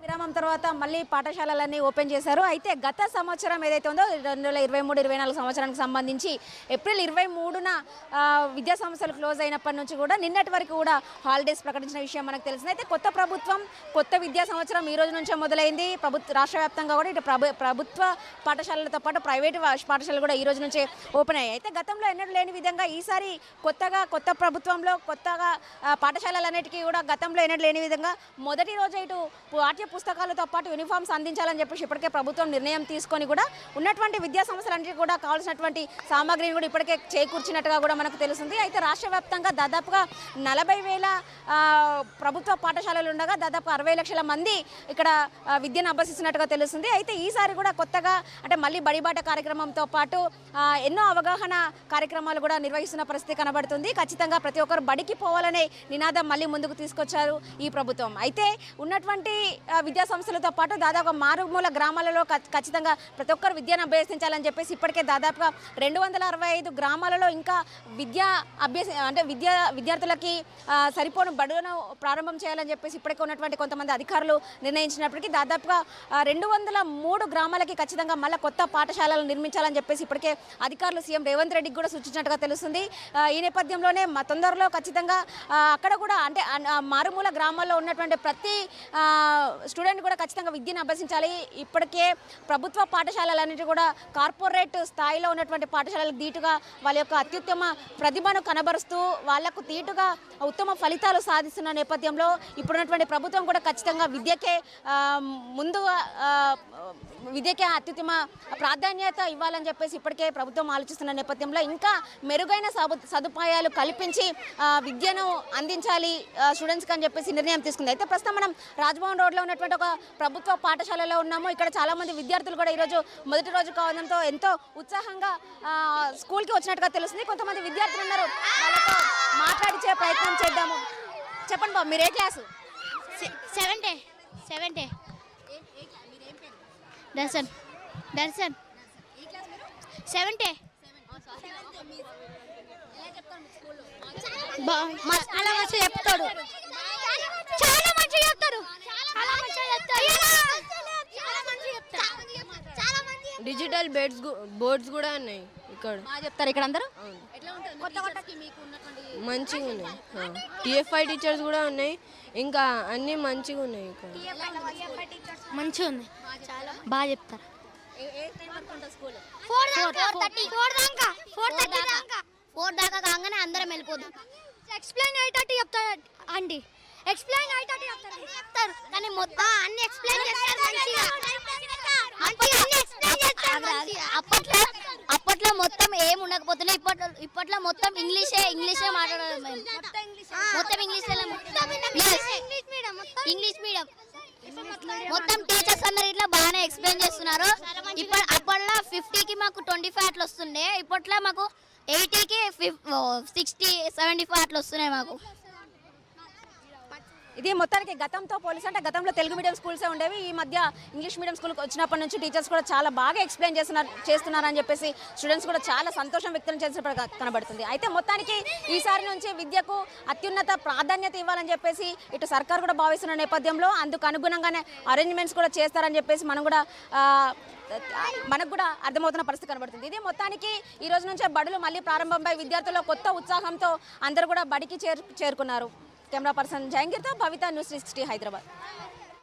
విరామం తర్వాత మళ్ళీ పాఠశాలలన్నీ ఓపెన్ చేశారు. అయితే గత సంవత్సరం ఏదైతే ఉందో 2023-24 సంవత్సరానికి సంబంధించి ఏప్రిల్ 23న విద్యా సంస్థలు క్లోజ్ అయినప్పటి నుంచి కూడా నిన్నటి వరకు కూడా హాలిడేస్ ప్రకటించిన విషయం మనకు తెలిసింది. అయితే కొత్త ప్రభుత్వం కొత్త విద్యా సంవత్సరం ఈ రోజు నుంచే మొదలైంది. రాష్ట్ర వ్యాప్తంగా కూడా ఇటు ప్రభుత్వ పాఠశాలలతో పాటు ప్రైవేటు పాఠశాలలు కూడా ఈ రోజు నుంచే ఓపెన్ అయ్యాయి. అయితే గతంలో ఎన్నడూ లేని విధంగా ఈసారి కొత్త ప్రభుత్వంలో కొత్తగా పాఠశాలలన్నిటికీ కూడా గతంలో ఎన్నడూ లేని విధంగా మొదటి రోజు ఇటు పాఠ్య పుస్తకాలతో పాటు యూనిఫామ్స్ అందించాలని చెప్పేసి ఇప్పటికే ప్రభుత్వం నిర్ణయం తీసుకొని కూడా ఉన్నటువంటి విద్యా సంస్థలన్నిటికీ కూడా కావాల్సినటువంటి సామాగ్రిని కూడా ఇప్పటికే చేకూర్చినట్టుగా కూడా మనకు తెలుస్తుంది. అయితే రాష్ట్ర వ్యాప్తంగా దాదాపుగా 40,000 ప్రభుత్వ పాఠశాలలు ఉండగా దాదాపు 60 లక్షల మంది ఇక్కడ విద్యను అభ్యసిస్తున్నట్టుగా తెలుస్తుంది. అయితే ఈసారి కూడా కొత్తగా అంటే మళ్ళీ బడిబాట కార్యక్రమంతో పాటు ఎన్నో అవగాహన కార్యక్రమాలు కూడా నిర్వహిస్తున్న పరిస్థితి కనబడుతుంది. ఖచ్చితంగా ప్రతి ఒక్కరు బడికి పోవాలనే నినాదం మళ్ళీ ముందుకు తీసుకొచ్చారు ఈ ప్రభుత్వం. అయితే ఉన్నటువంటి విద్యా సంస్థలతో పాటు దాదాపు మారుమూల గ్రామాలలో ఖచ్చితంగా ప్రతి ఒక్కరు విద్యను అభ్యసించాలని చెప్పేసి ఇప్పటికే దాదాపుగా 265 గ్రామాలలో ఇంకా విద్యార్థులకి సరిపోను బడులను ప్రారంభం చేయాలని చెప్పేసి ఇప్పటికే ఉన్నటువంటి కొంతమంది అధికారులు నిర్ణయించినప్పటికీ దాదాపుగా 203 గ్రామాలకి ఖచ్చితంగా మళ్ళీ కొత్త పాఠశాలలు నిర్మించాలని చెప్పేసి ఇప్పటికే అధికారులు సీఎం రేవంత్ రెడ్డికి కూడా సూచించినట్టుగా తెలుస్తుంది. ఈ నేపథ్యంలోనే తొందరలో ఖచ్చితంగా అక్కడ కూడా అంటే మారుమూల గ్రామాల్లో ఉన్నటువంటి ప్రతి స్టూడెంట్ కూడా ఖచ్చితంగా విద్యను అభ్యసించాలి. ఇప్పటికే ప్రభుత్వ పాఠశాలలన్నిటి కూడా కార్పొరేట్ స్థాయిలో ఉన్నటువంటి పాఠశాలలకు దీటుగా వాళ్ళ యొక్క అత్యుత్తమ ప్రతిభను కనబరుస్తూ వాళ్లకు దీటుగా ఉత్తమ ఫలితాలు సాధిస్తున్న నేపథ్యంలో ఇప్పుడున్నటువంటి ప్రభుత్వం కూడా ఖచ్చితంగా విద్యకే అత్యుత్తమ ప్రాధాన్యత ఇవ్వాలని చెప్పేసి ఇప్పటికే ప్రభుత్వం ఆలోచిస్తున్న నేపథ్యంలో ఇంకా మెరుగైన సదుపాయాలు కల్పించి విద్యను అందించాలి స్టూడెంట్స్కి అని చెప్పేసి నిర్ణయం తీసుకుంది. అయితే ప్రస్తుతం మనం రాజ్భవన్ రోడ్లో ఉన్నటువంటి ఒక ప్రభుత్వ పాఠశాలలో ఉన్నాము. ఇక్కడ చాలామంది విద్యార్థులు కూడా ఈరోజు మొదటి రోజు కావడంతో ఎంతో ఉత్సాహంగా స్కూల్కి వచ్చినట్టుగా తెలుస్తుంది. కొంతమంది విద్యార్థులు ఉన్నారు, వాళ్ళతో మాట్లాడించే ప్రయత్నం చేద్దాము. చెప్పండి బాబు, మీరు ఏ క్లాసు? సెవెంటే దర్శన్ సెవెంటే చాలా మంచిగా చెప్తాడు. డిజిటల్ బోర్డ్స్ కూడా ఉన్నాయి ఇక్కడ. బాగా చెప్తారు ఇక్కడ అందరూ. మంచిగా ఉన్నాయి. టిఎఫ్ఐ టీచర్స్ కూడా ఉన్నాయి. ఇంకా అన్నీ మంచిగా ఉన్నాయి ఇక్కడ. మంచిగా ఉంది, బాగా చెప్తారు. 4 దాకా కాగానే అందరం వెళ్ళిపోతాం. ఎక్స్ప్లెయిన్ అయ్యేటట్టు చెప్తారు అండి. ఎక్స్ప్లెయిన్ అయ్యేటట్టు చెప్తారు కానీ మొత్తం అన్ని ఎక్స్ప్లెయిన్ చేస్తారు అప్పట్లో మొత్తం ఏం ఉండకపోతున్నాయి. ఇప్పట్లో మొత్తం ఇంగ్లీషే మాట్లాడాలి. మొత్తం ఇంగ్లీష్ మీడియం మొత్తం టీచర్స్ అందరు ఇట్లా బాగానే ఎక్స్ప్లెయిన్ చేస్తున్నారు. అప్పట్లో 50కి మాకు 25 అట్లా వస్తుండే. ఇప్పట్లో మాకు 80కి 60, 75 అట్లా వస్తున్నాయి మాకు. ఇది మొత్తానికి గతంతో పోలీసు అంటే గతంలో తెలుగు మీడియం స్కూల్సే ఉండేవి. ఈ మధ్య ఇంగ్లీష్ మీడియం స్కూల్కి వచ్చినప్పటి నుంచి టీచర్స్ కూడా చాలా బాగా ఎక్స్ప్లెయిన్ చేస్తున్నారని చెప్పేసి స్టూడెంట్స్ కూడా చాలా సంతోషం వ్యక్తం చేసినప్పుడు కనబడుతుంది. అయితే మొత్తానికి ఈసారి నుంచి విద్యకు అత్యున్నత ప్రాధాన్యత ఇవ్వాలని చెప్పేసి ఇటు సర్కార్ కూడా భావిస్తున్న నేపథ్యంలో అందుకు అనుగుణంగానే అరేంజ్మెంట్స్ కూడా చేస్తారని చెప్పేసి మనకు కూడా అర్థమవుతున్న పరిస్థితి కనబడుతుంది. ఇది మొత్తానికి ఈ రోజు నుంచే బడులు మళ్ళీ ప్రారంభమై విద్యార్థుల్లో కొత్త ఉత్సాహంతో అందరూ కూడా బడికి చేరుకున్నారు. కెమెరా పర్సన్ జయంగిర్తో భవిత, న్యూస్ 360 హైదరాబాద్.